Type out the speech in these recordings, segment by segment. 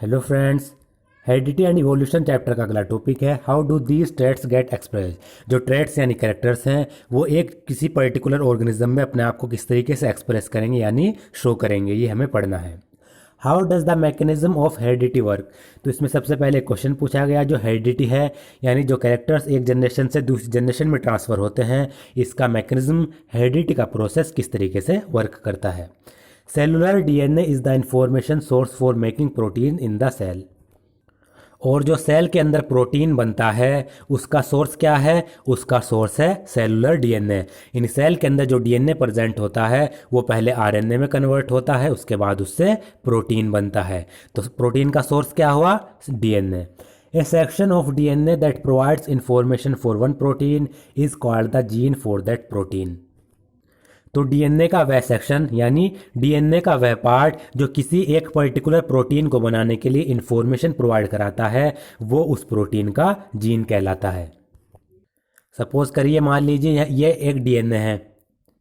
Hello friends, heredity and evolution chapter का अगला topic है how do these traits get express. जो traits यानी कैरेक्टर्स हैं वो एक किसी पर्टिकुलर ऑर्गेनिज्म में अपने आप को किस तरीके से एक्सप्रेस करेंगे यानी शो करेंगे, ये हमें पढ़ना है। How does the mechanism of heredity work. तो इसमें सबसे पहले क्वेश्चन पूछा गया जो हेरिडिटी है यानी जो कैरेक्टर्स एक जनरेशन से दूसरी जनरेशन में ट्रांसफ़र होते हैं, इसका मैकेनिज्म हेरिडिटी का प्रोसेस किस तरीके से वर्क करता है। Cellular DNA is the information source for making protein in the cell. और जो सेल के अंदर प्रोटीन बनता है उसका सोर्स क्या है? उसका सोर्स है सेलुलर डीएनए। इन सेल के अंदर जो डीएनए प्रेजेंट होता है वो पहले आरएनए में कन्वर्ट होता है, उसके बाद उससे प्रोटीन बनता है। तो प्रोटीन का सोर्स क्या हुआ? DNA. A section of DNA that provides information for one protein is called the gene for that protein. तो डीएनए का वह सेक्शन यानी डीएनए का वह पार्ट जो किसी एक पर्टिकुलर प्रोटीन को बनाने के लिए इंफॉर्मेशन प्रोवाइड कराता है वो उस प्रोटीन का जीन कहलाता है। सपोज करिए, मान लीजिए ये एक डीएनए है,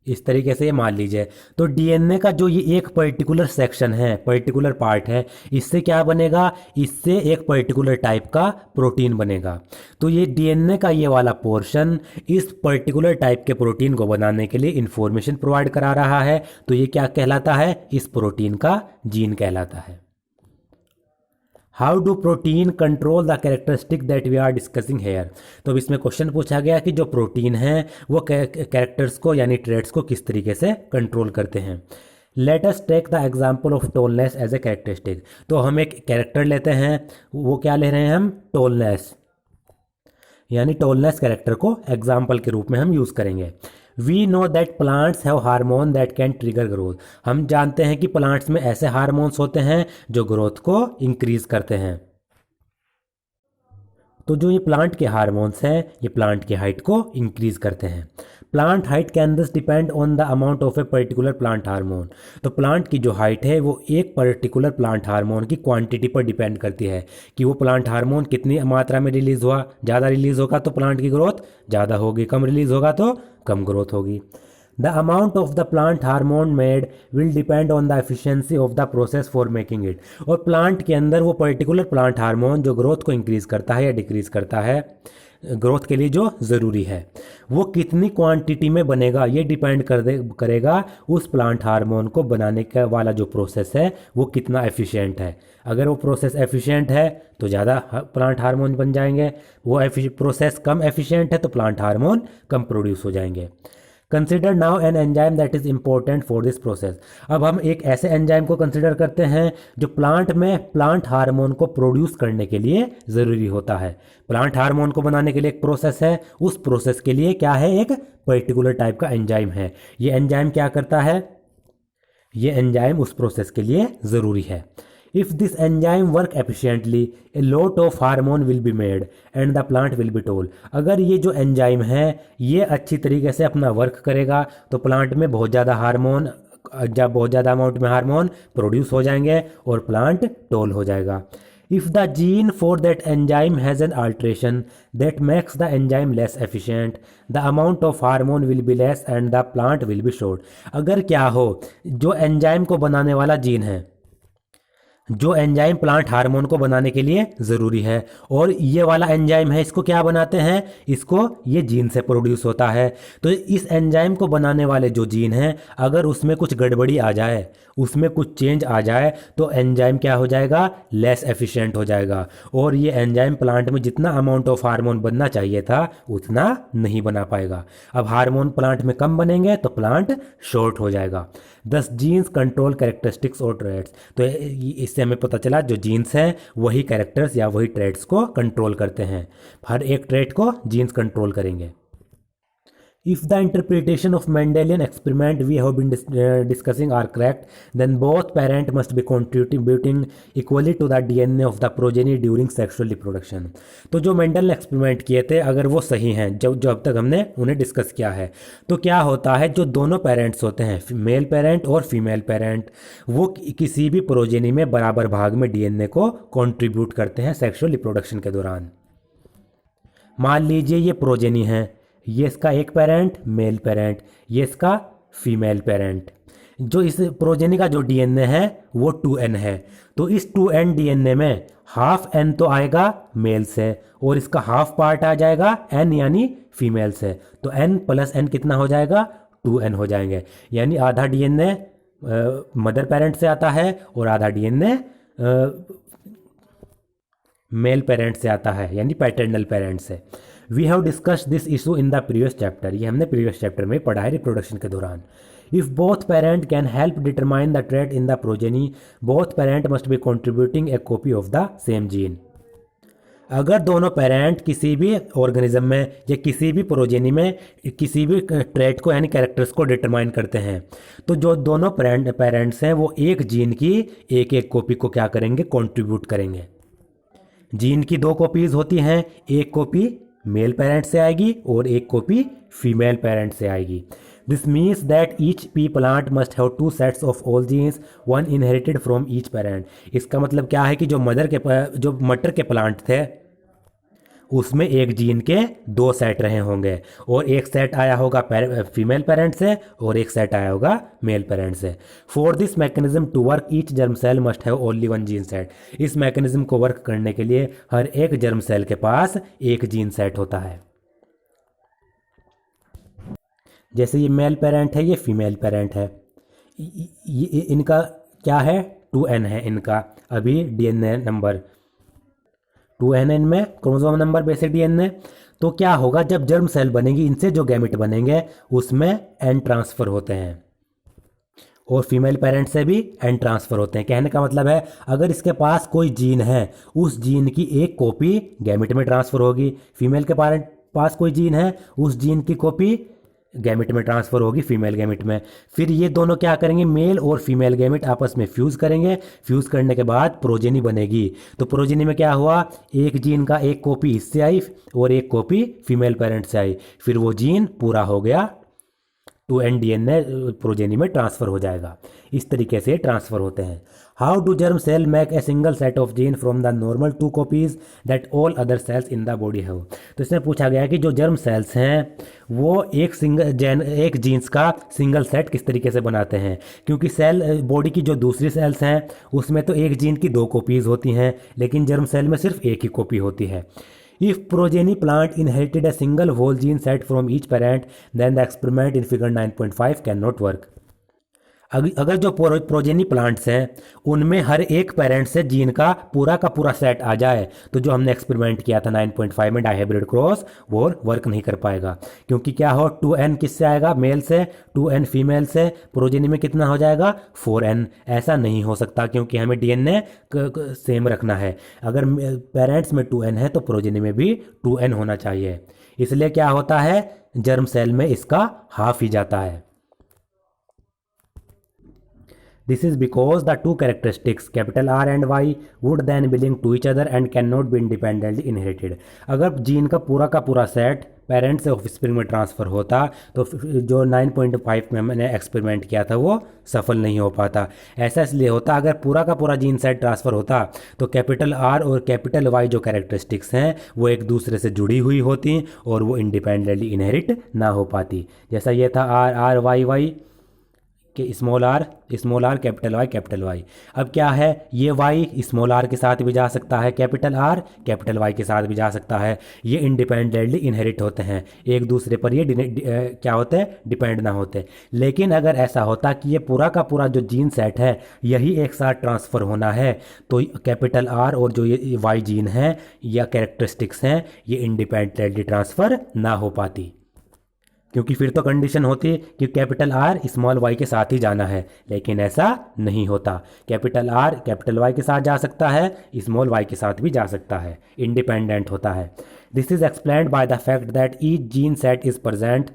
इस तरीके से ये मान लीजिए। तो डीएनए का जो ये एक पर्टिकुलर सेक्शन है, पर्टिकुलर पार्ट है, इससे क्या बनेगा? इससे एक पर्टिकुलर टाइप का प्रोटीन बनेगा। तो ये डीएनए का ये वाला पोर्शन इस पर्टिकुलर टाइप के प्रोटीन को बनाने के लिए इंफॉर्मेशन प्रोवाइड करा रहा है, तो ये क्या कहलाता है? इस प्रोटीन का जीन कहलाता है। How do protein control the characteristic that we are discussing here. तो अब इसमें क्वेश्चन पूछा गया कि जो प्रोटीन है वो कैरेक्टर्स को यानी ट्रेट्स को किस तरीके से कंट्रोल करते हैं। Let us take the example of tallness as a characteristic. तो हम एक कैरेक्टर लेते हैं, वो क्या ले रहे हैं हम? टोलनेस, यानी टोलनेस कैरेक्टर को एग्जाम्पल के रूप में हम यूज़ करेंगे। We know that plants have hormone that can trigger growth. हम जानते हैं कि प्लांट्स में ऐसे हार्मोन्स होते हैं जो ग्रोथ को इंक्रीज करते हैं। तो जो ये प्लांट के हार्मोन्स हैं ये प्लांट की हाइट को इंक्रीज करते हैं। Plant height can this depend on the amount of a particular plant hormone. तो प्लांट की जो हाइट है वो एक पर्टिकुलर प्लांट हार्मोन की क्वांटिटी पर डिपेंड करती है कि वो प्लांट हार्मोन कितनी मात्रा में रिलीज हुआ। ज़्यादा रिलीज होगा तो प्लांट की ग्रोथ ज़्यादा होगी, कम रिलीज होगा तो कम ग्रोथ होगी। The amount of the plant hormone made will depend on the efficiency of the process for making it। और प्लांट के अंदर वो पर्टिकुलर प्लांट हार्मोन जो ग्रोथ को इंक्रीज करता है या डिक्रीज करता है, ग्रोथ के लिए जो ज़रूरी है, वो कितनी क्वांटिटी में बनेगा ये डिपेंड करेगा उस प्लांट हार्मोन को बनाने का वाला जो प्रोसेस है वो कितना एफिशिएंट है। अगर वो प्रोसेस एफिशिएंट है तो ज़्यादा प्लांट हार्मोन बन जाएंगे, वो प्रोसेस कम एफिशिएंट है तो प्लांट हार्मोन कम प्रोड्यूस हो जाएंगे। Consider now an enzyme that is important for this process. अब हम एक ऐसे एंजाइम को कंसिडर करते हैं जो प्लांट में प्लांट हार्मोन को प्रोड्यूस करने के लिए ज़रूरी होता है। प्लांट हार्मोन को बनाने के लिए एक प्रोसेस है, उस प्रोसेस के लिए क्या है? एक पर्टिकुलर टाइप का एंजाइम है। ये एंजाइम क्या करता है? ये एंजाइम उस प्रोसेस के लिए ज़रूरी है। If this enzyme work efficiently, a lot of hormone will be made and the plant will be tall। अगर ये जो एंजाइम है ये अच्छी तरीके से अपना वर्क करेगा तो प्लांट में बहुत ज़्यादा हार्मोन, जब बहुत ज़्यादा अमाउंट में हार्मोन प्रोड्यूस हो जाएंगे और प्लांट टॉल हो जाएगा। If the gene for that enzyme has an alteration that makes the enzyme less efficient, the amount of hormone will be less and the plant will be short। अगर क्या हो, जो enzyme को बनाने वाला gene है, जो एंजाइम प्लांट हार्मोन को बनाने के लिए ज़रूरी है, और ये वाला एंजाइम है, इसको क्या बनाते हैं? इसको ये जीन से प्रोड्यूस होता है। तो इस एंजाइम को बनाने वाले जो जीन हैं अगर उसमें कुछ गड़बड़ी आ जाए, उसमें कुछ चेंज आ जाए तो एंजाइम क्या हो जाएगा? लेस एफिशिएंट हो जाएगा और ये एंजाइम प्लांट में जितना अमाउंट ऑफ हार्मोन बनना चाहिए था उतना नहीं बना पाएगा। अब हार्मोन प्लांट में कम बनेंगे तो प्लांट शॉर्ट हो जाएगा। दस जीन्स कंट्रोल कैरेक्टरिस्टिक्स और ट्रेट्स। तो इससे हमें पता चला जो जीन्स हैं वही कैरेक्टर्स या वही ट्रेट्स को कंट्रोल करते हैं। हर एक ट्रेट को जीन्स कंट्रोल करेंगे। If the interpretation of Mendelian experiment we have been discussing are correct, then both parent must be contributing equally to the DNA of the progeny during sexual reproduction। तो जो Mendel ने experiment किए थे अगर वो सही हैं, जो अब तक हमने उन्हें डिस्कस किया है, तो क्या होता है जो दोनों पेरेंट्स होते हैं, मेल पेरेंट और फीमेल पेरेंट, वो किसी भी प्रोजेनी में बराबर भाग में डीएनए को कंट्रीब्यूट करते हैं सेक्सुअल रिप्रोडक्शन के दौरान। मान लीजिए ये प्रोजेनी है, ये इसका एक पेरेंट मेल पेरेंट, ये इसका फीमेल पेरेंट। जो इस प्रोजेनी का जो डीएनए है वो 2n है, तो इस 2n डीएनए में हाफ n तो आएगा मेल से और इसका हाफ पार्ट आ जाएगा n यानी फीमेल से। तो n प्लस n कितना हो जाएगा, 2n हो जाएंगे। यानी आधा डीएनए मदर पेरेंट से आता है और आधा डीएनए मेल पेरेंट से आता है, यानी पैटर्नल पेरेंट से। We have discussed this issue in the previous chapter, ये हमने प्रीवियस चैप्टर में पढ़ा है रिप्रोडक्शन के दौरान। If both parent can help determine the trait in the progeny, both parent must be contributing A copy of the same gene. अगर दोनों parent किसी भी ऑर्गेनिज्म में या किसी भी प्रोजेनी में किसी भी ट्रेट को यानी कैरेक्टर्स को डिटरमाइन करते हैं, तो जो दोनों पेरेंट्स हैं वो एक जीन की एक एक कॉपी को क्या करेंगे, कंट्रीब्यूट करेंगे। जीन की 2 कॉपीज होती हैं, एक कॉपी मेल पेरेंट से आएगी और एक कॉपी फीमेल पेरेंट से आएगी। This means that each pea plant must have 2 sets of all genes, 1 inherited from each parent. इसका मतलब क्या है कि जो मटर के प्लांट थे उसमें एक जीन के 2 सेट रहे होंगे और एक सेट आया होगा फीमेल पेरेंट से और एक सेट आया होगा मेल पेरेंट से। For this mechanism to work each germ cell must have only 1 gene set. इस मैकेनिज्म को वर्क करने के लिए हर एक जर्म सेल के पास एक जीन सेट होता है। जैसे ये मेल पेरेंट है, ये फीमेल पेरेंट है, इनका क्या है, 2n है इनका अभी डीएनए नंबर, 2n इनमें क्रोमोसोम नंबर बेसिक डीएनए। तो क्या होगा, जब जर्म सेल बनेगी इनसे जो गैमेट बनेंगे उसमें n ट्रांसफ़र होते हैं और फीमेल पेरेंट से भी n ट्रांसफ़र होते हैं। कहने का मतलब है अगर इसके पास कोई जीन है उस जीन की एक कॉपी गैमेट में ट्रांसफ़र होगी, फीमेल के पास कोई जीन है उस जीन की कॉपी गैमेट में ट्रांसफ़र होगी फीमेल गैमेट में। फिर ये दोनों क्या करेंगे, मेल और फीमेल गैमेट आपस में फ्यूज़ करेंगे, फ्यूज़ करने के बाद प्रोजेनी बनेगी। तो प्रोजेनी में क्या हुआ, एक जीन का एक कॉपी इससे आई और एक कॉपी फीमेल पेरेंट से आई, फिर वो जीन पूरा हो गया, 2n डीएनए प्रोजेनी में ट्रांसफ़र हो जाएगा। इस तरीके से ट्रांसफ़र होते हैं। How do germ cell make a single set of gene from the normal 2 copies that all other cells in the body have. तो इसमें पूछा गया कि जो जर्म सेल्स हैं वो एक जीन्स का सिंगल सेट किस तरीके से बनाते हैं, क्योंकि बॉडी की जो दूसरी सेल्स हैं उसमें तो एक जीन की 2 कॉपीज़ होती हैं लेकिन जर्म सेल में सिर्फ एक ही कॉपी होती है। If progeny plant inherited a single whole gene set from each parent, then the experiment in figure 9.5 cannot work. अगर जो प्रोजेनी प्लांट्स हैं उनमें हर एक पेरेंट से जीन का पूरा सेट आ जाए तो जो हमने एक्सपेरिमेंट किया था 9.5 में डाइहाइब्रिड क्रॉस वो वर्क नहीं कर पाएगा, क्योंकि क्या हो 2n किससे आएगा, मेल से, 2n फीमेल से, प्रोजेनी में कितना हो जाएगा 4n। ऐसा नहीं हो सकता क्योंकि हमें डीएनए सेम रखना है। अगर पेरेंट्स में 2n है तो प्रोजेनी में भी 2n होना चाहिए, इसलिए क्या होता है जर्म सेल में इसका हाफ ही जाता है। This is because the 2 characteristics capital R and Y would then belong to each other and cannot be independently inherited. अगर जीन का पूरा सेट पेरेंट से ऑफस्प्रिंग में ट्रांसफ़र होता तो जो 9.5 में मैंने एक्सपेरिमेंट किया था वो सफल नहीं हो पाता। ऐसा इसलिए होता अगर पूरा जीन सेट ट्रांसफ़र होता तो कैपिटल R और कैपिटल Y जो कैरेक्टरिस्टिक्स हैं वो एक दूसरे से जुड़ी हुई होती और वो इंडिपेंडेंटली इनहेरिट ना हो पाती। जैसा ये था R Y कि स्मॉल आर कैपिटल वाई। अब क्या है, ये वाई स्मॉल आर के साथ भी जा सकता है, कैपिटल आर कैपिटल वाई के साथ भी जा सकता है। ये इंडिपेंडेंटली इनहेरिट होते हैं, एक दूसरे पर ये क्या होते हैं, डिपेंड ना होते। लेकिन अगर ऐसा होता कि ये पूरा जो जीन सेट है यही एक साथ ट्रांसफ़र होना है तो कैपिटल आर और जो ये वाई जीन है या कैरेक्टरिस्टिक्स हैं ये इंडिपेंडेंटली ट्रांसफ़र ना हो पाती, क्योंकि फिर तो कंडीशन होती कि कैपिटल आर स्मॉल वाई के साथ ही जाना है, लेकिन ऐसा नहीं होता। कैपिटल आर कैपिटल वाई के साथ जा सकता है, स्मॉल वाई के साथ भी जा सकता है, इंडिपेंडेंट होता है। This is explained by the fact that each gene set is present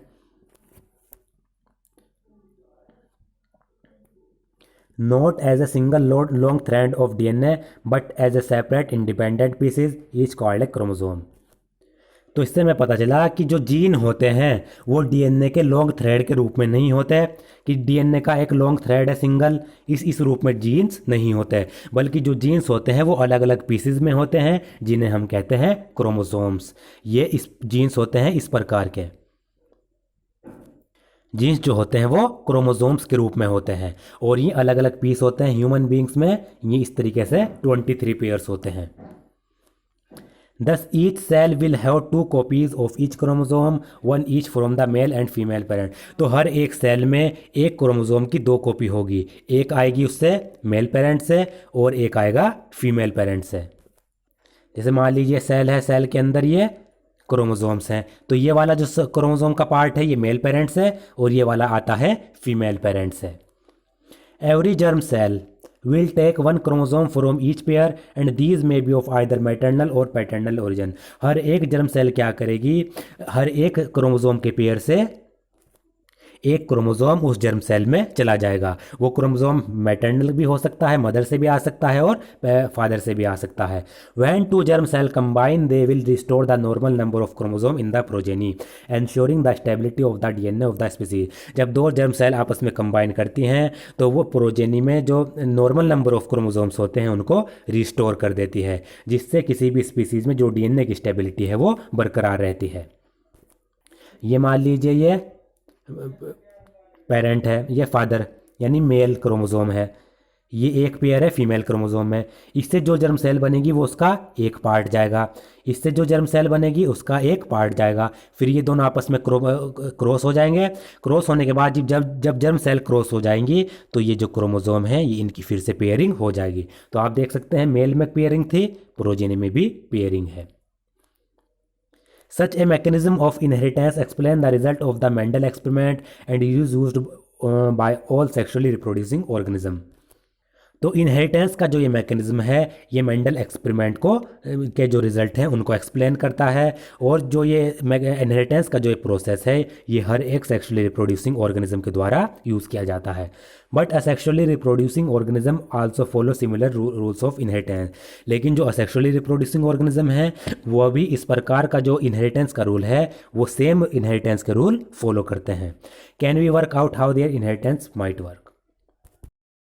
not as a single long thread of DNA but as a separate independent pieces each called a chromosome। तो इससे हमें पता चला कि जो gene होते हैं वो डीएनए के लॉन्ग थ्रेड के रूप में नहीं होते, कि डीएनए का एक लॉन्ग थ्रेड है सिंगल, इस रूप में जीन्स नहीं होते, बल्कि जो जीन्स होते हैं वो अलग अलग पीसेस में होते हैं जिन्हें हम कहते हैं क्रोमोसोम्स। ये इस जीन्स होते हैं इस प्रकार के। जीन्स जो होते हैं वो क्रोमोसोम्स के रूप में होते हैं और ये अलग अलग पीस होते हैं। ह्यूमन बींग्स में ये इस तरीके से 23 पेयर्स होते हैं। Thus each cell will have two copies of each chromosome, one each from the male and female parent। तो हर एक सेल में एक क्रोमोसोम की दो कॉपी होगी, एक आएगी उससे मेल पेरेंट से और एक आएगा फीमेल पेरेंट से। जैसे मान लीजिए सेल है, सेल के अंदर ये क्रोमोसोम्स हैं, तो ये वाला जो क्रोमोसोम का पार्ट है ये मेल पेरेंट से और ये वाला आता है फीमेल पेरेंट से। Every germ cell will take one chromosome from each pair and these may be of either maternal or paternal origin। हर एक जर्म सेल क्या करेगी, हर एक क्रोमोसोम के पेयर से एक क्रोमोसोम उस जर्म सेल में चला जाएगा। वो क्रोमोसोम मैटरनल भी हो सकता है, मदर से भी आ सकता है और फादर से भी आ सकता है। When two germ cell combine they will restore the normal number of chromosome in the progeny ensuring the stability of the DNA of the species. जब दो जर्म सेल आपस में कंबाइन करती हैं तो वो प्रोजेनी में जो नॉर्मल नंबर ऑफ क्रोमोसोम्स होते हैं उनको रिस्टोर कर देती है, जिससे किसी भी स्पीसीज में जो डीएनए की स्टेबिलिटी है वो बरकरार रहती है। ये मान लीजिए ये पेरेंट है, ये फादर यानी मेल क्रोमोसोम है, ये एक पेयर है फीमेल क्रोमोसोम में। इससे जो जर्म सेल बनेगी वो उसका एक पार्ट जाएगा, इससे जो जर्म सेल बनेगी उसका एक पार्ट जाएगा, फिर ये दोनों आपस में क्रॉस हो जाएंगे। क्रॉस होने के बाद जब जर्म सेल क्रॉस हो जाएंगी तो ये जो क्रोमोसोम है ये इनकी फिर से पेयरिंग हो जाएगी। तो आप देख सकते हैं मेल में पेयरिंग थी, प्रोजेनी में भी पेयरिंग है। Such a mechanism of inheritance explains the result of the Mendel experiment and is used by all sexually reproducing organisms। तो इनहेरिटेंस का जो ये मैकेनिज्म है ये मेंडल एक्सपेरिमेंट को के जो रिजल्ट हैं उनको एक्सप्लेन करता है, और जो ये इनहेरिटेंस का जो ये प्रोसेस है ये हर एक सेक्सुअली रिप्रोड्यूसिंग ऑर्गेनिज्म के द्वारा यूज़ किया जाता है। But asexually reproducing organism also follow similar rules of inheritance. लेकिन जो असेक्सुअली रिप्रोड्यूसिंग ऑर्गेनिज्म है वो भी इस प्रकार का जो इनहेरिटेंस का रूल है वो सेम इनहेरिटेंस के रूल फॉलो करते हैं। Can we work out how their inheritance might work.